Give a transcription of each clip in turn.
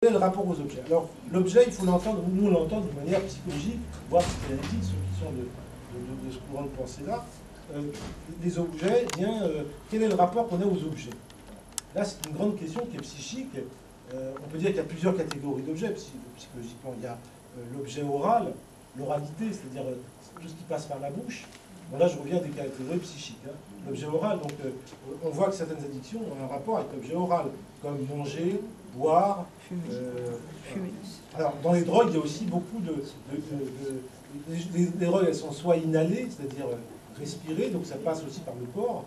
Quel est le rapport aux objets? Alors, l'objet, il faut l'entendre, nous on l'entend de manière psychologique, voire psychanalytique, ceux qui sont de ce courant de pensée-là. Les objets, quel est le rapport qu'on a aux objets? Là, c'est une grande question qui est psychique. On peut dire qu'il y a plusieurs catégories d'objets. Psychologiquement, il y a l'objet oral, l'oralité, c'est-à-dire tout ce qui passe par la bouche. Bon, là, je reviens des catégories psychiques. Hein. L'objet oral, donc on voit que certaines addictions ont un rapport avec l'objet oral, comme manger, boire. Alors, dans les drogues, il y a aussi beaucoup les drogues, elles sont soit inhalées, c'est-à-dire respirées, donc ça passe aussi par le corps,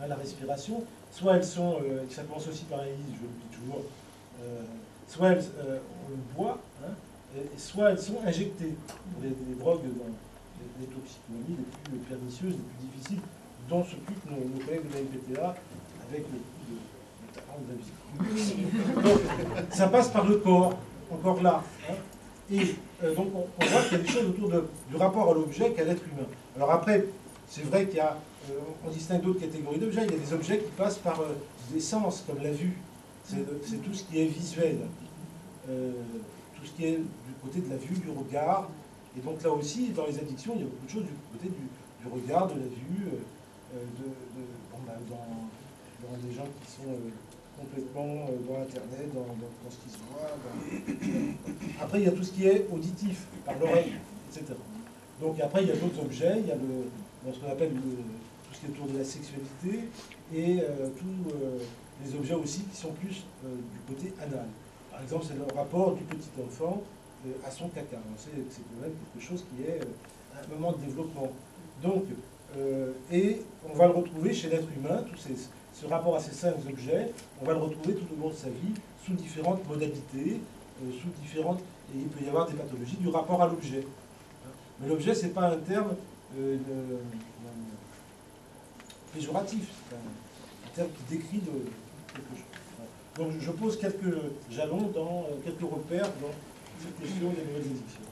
hein, la respiration. Soit elles sont, ça commence aussi par un I, je le dis toujours, soit on le boit, hein, et soit elles sont injectées. Les drogues, les toxicomanies les plus pernicieuses, les plus difficiles, dont s'occupent nos collègues de la NPTA avec le coup de talent de la vie. Donc, ça passe par le corps, encore là. Hein, et donc, on voit qu'il y a des choses autour du rapport à l'objet qu'à l'être humain. Alors après, c'est vrai qu'il y a, on distingue d'autres catégories d'objets. Il y a des objets qui passent par des sens, comme la vue. C'est tout ce qui est visuel. Tout ce qui est du côté de la vue, du regard. Et donc là aussi, dans les addictions, il y a beaucoup de choses du côté du regard, de la vue, dans des gens qui sont complètement dans Internet, dans ce qui se voit. Après, il y a tout ce qui est auditif, par l'oreille, etc. Donc après, il y a d'autres objets, il y a ce qu'on appelle tout ce qui est autour de la sexualité, et tous les objets aussi qui sont plus du côté anal. Par exemple, c'est le rapport du petit enfant à son caca. On sait que c'est quand même quelque chose qui est un moment de développement. Donc, et on va le retrouver chez l'être humain, ce rapport à ces 5 objets, on va le retrouver tout au long de sa vie, sous différentes modalités, sous différentes... Et il peut y avoir des pathologies du rapport à l'objet. Mais l'objet, ce n'est pas un terme péjoratif, c'est un terme qui décrit quelque chose. Donc je pose quelques jalons, quelques repères dans cette question des nouvelles addictions.